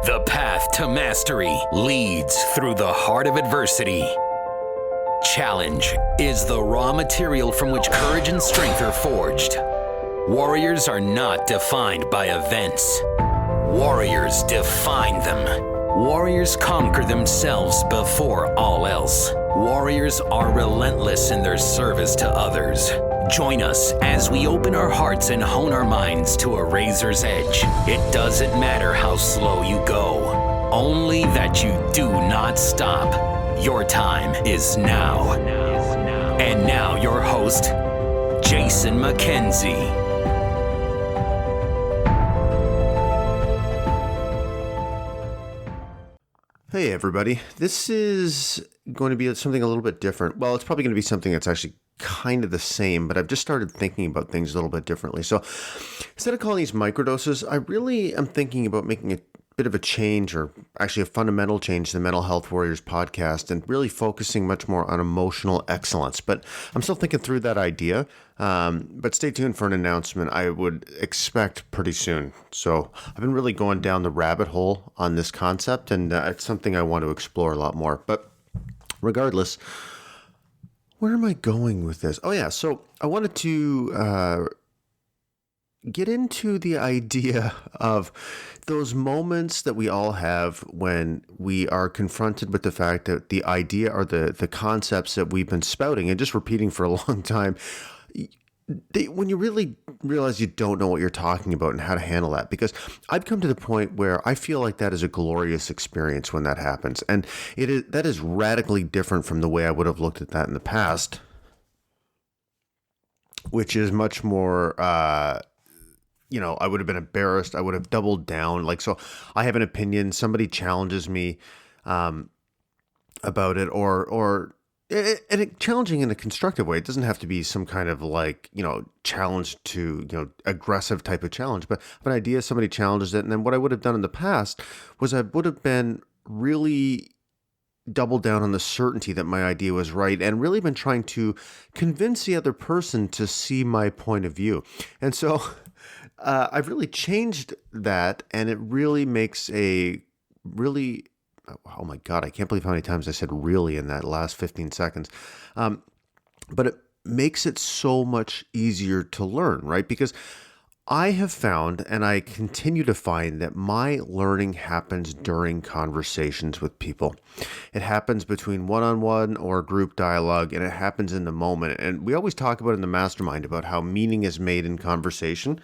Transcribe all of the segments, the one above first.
The path to mastery leads through the heart of adversity. Challenge is the raw material from which courage and strength are forged. Warriors are not defined by events. Warriors define them. Warriors conquer themselves before all else. Warriors are relentless in their service to others. Join us as we open our hearts and hone our minds to a razor's edge. It doesn't matter how slow you go, only that you do not stop. Your time is now. And now your host, Jason McKenzie. Hey everybody, this is going to be something a little bit different. Well, it's probably going to be something that's actually kind of the same, but I've just started thinking about things a little bit differently. So instead of calling these microdoses, I really am thinking about making a bit of a change, or actually a fundamental change, to the Mental Health Warriors podcast, and really focusing much more on emotional excellence. But I'm still thinking through that idea. But stay tuned for an announcement I would expect pretty soon. So I've been really going down the rabbit hole on this concept, and it's something I want to explore a lot more. But regardless, where am I going with this? Oh yeah, so I wanted to get into the idea of those moments that we all have when we are confronted with the fact that the idea or the concepts that we've been spouting and just repeating for a long time, when you really realize you don't know what you're talking about and how to handle that. Because I've come to the point where I feel like that is a glorious experience when that happens. And that is radically different from the way I would have looked at that in the past, which is much more... I would have been embarrassed. I would have doubled down. So I have an opinion. Somebody challenges me about it, and challenging in a constructive way. It doesn't have to be some kind of challenge to, aggressive type of challenge. But if an idea, somebody challenges it. And then what I would have done in the past was I would have been really doubled down on the certainty that my idea was right, and really been trying to convince the other person to see my point of view. And so... I've really changed that, and it really makes oh my God, I can't believe how many times I said really in that last 15 seconds. But it makes it so much easier to learn, right? Because I have found, and I continue to find, that my learning happens during conversations with people. It happens between one-on-one or group dialogue, and it happens in the moment. And we always talk about in the mastermind about how meaning is made in conversation.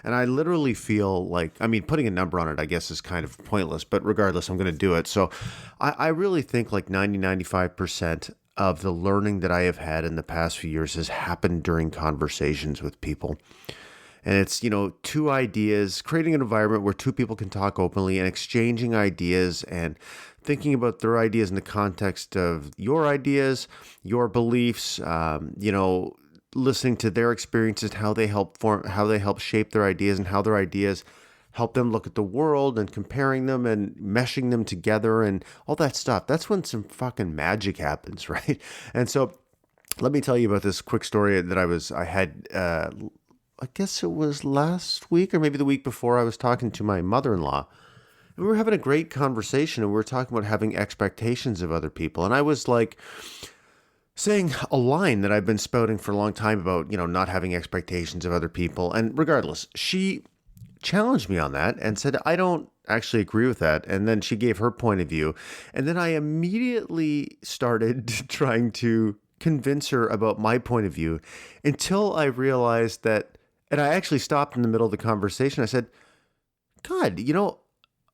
And I literally feel like, putting a number on it, I guess, is kind of pointless, but regardless, I'm going to do it. So I really think 95% of the learning that I have had in the past few years has happened during conversations with people. And it's, two ideas, creating an environment where two people can talk openly and exchanging ideas and thinking about their ideas in the context of your ideas, your beliefs, listening to their experiences, how they help shape their ideas, and how their ideas help them look at the world, and comparing them and meshing them together and all that stuff. That's when some fucking magic happens, right? And so let me tell you about this quick story that I had, I guess it was last week or maybe the week before. I was talking to my mother-in-law, and we were having a great conversation, and we were talking about having expectations of other people. And I was saying a line that I've been spouting for a long time about, not having expectations of other people. And regardless, she challenged me on that and said, I don't actually agree with that. And then she gave her point of view. And then I immediately started trying to convince her about my point of view, until I realized that, and I actually stopped in the middle of the conversation. I said, God,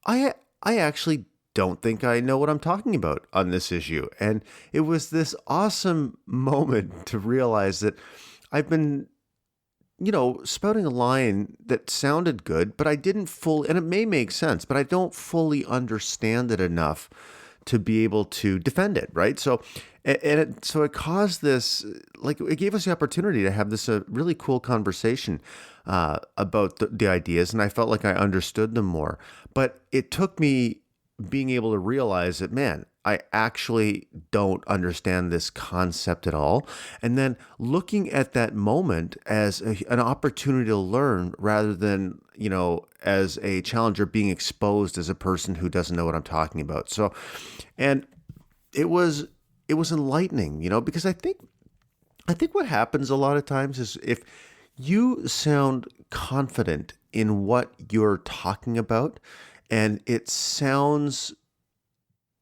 I actually don't think I know what I'm talking about on this issue. And it was this awesome moment to realize that I've been, spouting a line that sounded good, but I didn't fully, and it may make sense, but I don't fully understand it enough to be able to defend it, right? So, so it caused this, it gave us the opportunity to have this really cool conversation about the ideas, and I felt like I understood them more. But it took me being able to realize that, man, I actually don't understand this concept at all. And then looking at that moment as an opportunity to learn rather than, as a challenger being exposed as a person who doesn't know what I'm talking about. So, and it was enlightening, because I think what happens a lot of times is if you sound confident in what you're talking about, and it sounds,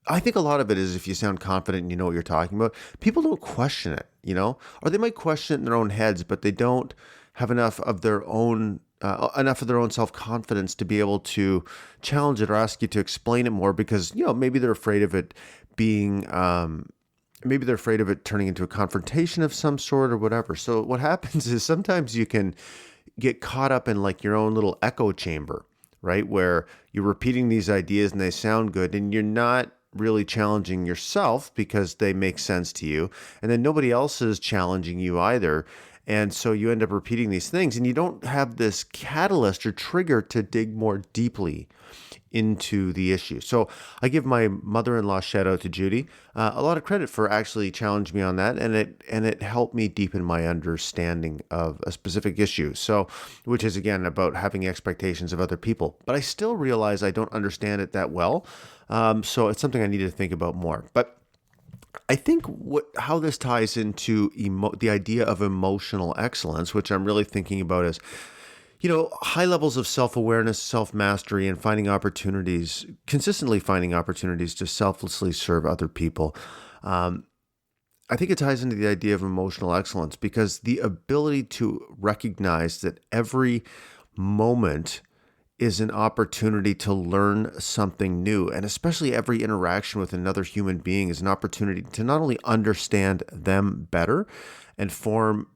I think a lot of it is if you sound confident and you know what you're talking about, people don't question it, or they might question it in their own heads, but they don't have enough of their own self-confidence to be able to challenge it or ask you to explain it more because, maybe they're afraid of it being, maybe they're afraid of it turning into a confrontation of some sort or whatever. So what happens is sometimes you can get caught up in like your own little echo chamber, right? Where you're repeating these ideas and they sound good and you're not really challenging yourself because they make sense to you. And then nobody else is challenging you either. And so you end up repeating these things and you don't have this catalyst or trigger to dig more deeply into the issue. So I give my mother-in-law, shout out to Judy, a lot of credit for actually challenging me on that, and it helped me deepen my understanding of a specific issue. So, which is again about having expectations of other people, but I still realize I don't understand it that well. So it's something I need to think about more. But I think how this ties into the idea of emotional excellence, which I'm really thinking about is, high levels of self-awareness, self-mastery, and consistently finding opportunities to selflessly serve other people. I think it ties into the idea of emotional excellence because the ability to recognize that every moment is an opportunity to learn something new, and especially every interaction with another human being is an opportunity to not only understand them better and form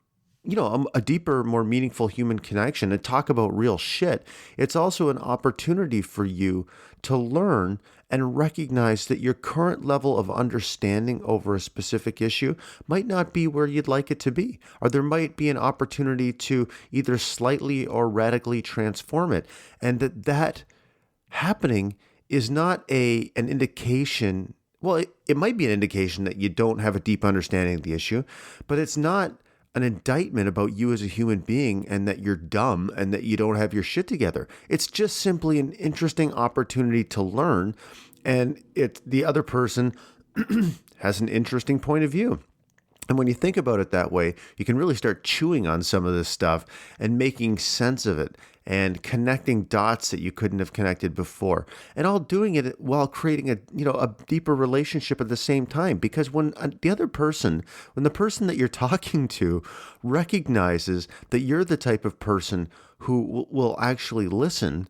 a deeper, more meaningful human connection and talk about real shit. It's also an opportunity for you to learn and recognize that your current level of understanding over a specific issue might not be where you'd like it to be, or there might be an opportunity to either slightly or radically transform it. And that happening is not an indication. Well, it might be an indication that you don't have a deep understanding of the issue, but it's not an indictment about you as a human being and that you're dumb and that you don't have your shit together. It's just simply an interesting opportunity to learn, and the other person has an interesting point of view. And when you think about it that way, you can really start chewing on some of this stuff and making sense of it and connecting dots that you couldn't have connected before. And all doing it while creating a deeper relationship at the same time. Because when the person that you're talking to recognizes that you're the type of person who will actually listen,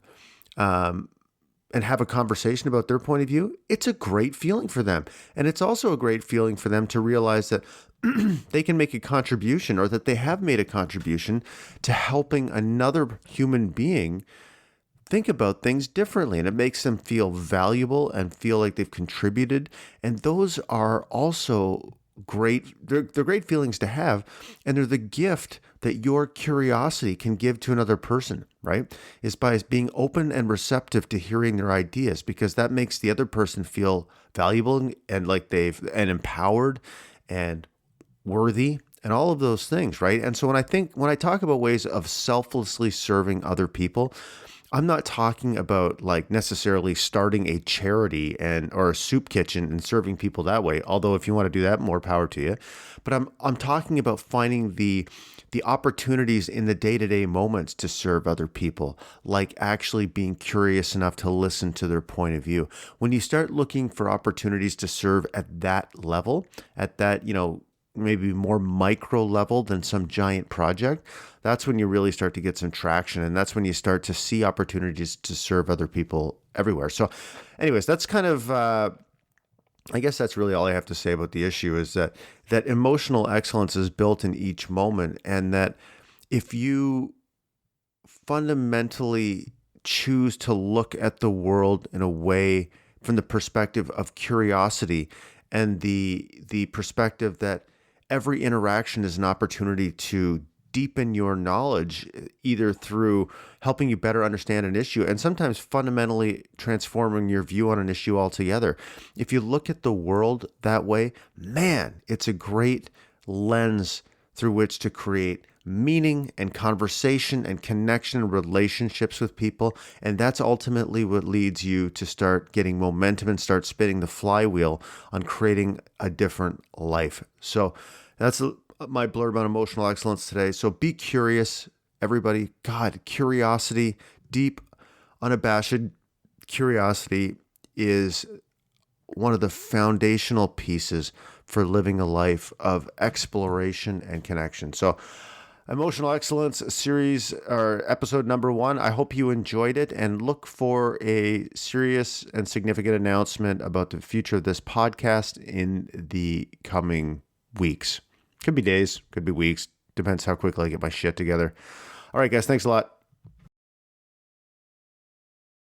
and have a conversation about their point of view, it's a great feeling for them. And it's also a great feeling for them to realize that they can make a contribution, or that they have made a contribution to helping another human being think about things differently. And it makes them feel valuable and feel like they've contributed. And those are also great. They're great feelings to have. And they're the gift that your curiosity can give to another person, right? Is by being open and receptive to hearing their ideas, because that makes the other person feel valuable and like and empowered and worthy and all of those things, right? And so when I talk about ways of selflessly serving other people, I'm not talking about like necessarily starting a charity or a soup kitchen and serving people that way. Although if you want to do that, more power to you. But I'm talking about finding the opportunities in the day-to-day moments to serve other people, like actually being curious enough to listen to their point of view. When you start looking for opportunities to serve at that level, at that, maybe more micro level than some giant project, that's when you really start to get some traction. And that's when you start to see opportunities to serve other people everywhere. So anyways, that's kind of, I guess that's really all I have to say about the issue, is that emotional excellence is built in each moment. And that if you fundamentally choose to look at the world in a way from the perspective of curiosity and the perspective that every interaction is an opportunity to deepen your knowledge, either through helping you better understand an issue and sometimes fundamentally transforming your view on an issue altogether. If you look at the world that way, man, it's a great lens through which to create meaning and conversation and connection and relationships with people. And that's ultimately what leads you to start getting momentum and start spinning the flywheel on creating a different life. So that's my blurb on emotional excellence today. So be curious, everybody. God, curiosity, deep, unabashed curiosity is one of the foundational pieces for living a life of exploration and connection. So Emotional Excellence series or episode number 1. I hope you enjoyed it, and look for a serious and significant announcement about the future of this podcast in the coming weeks. Could be days, could be weeks. Depends how quickly I get my shit together. All right, guys, thanks a lot.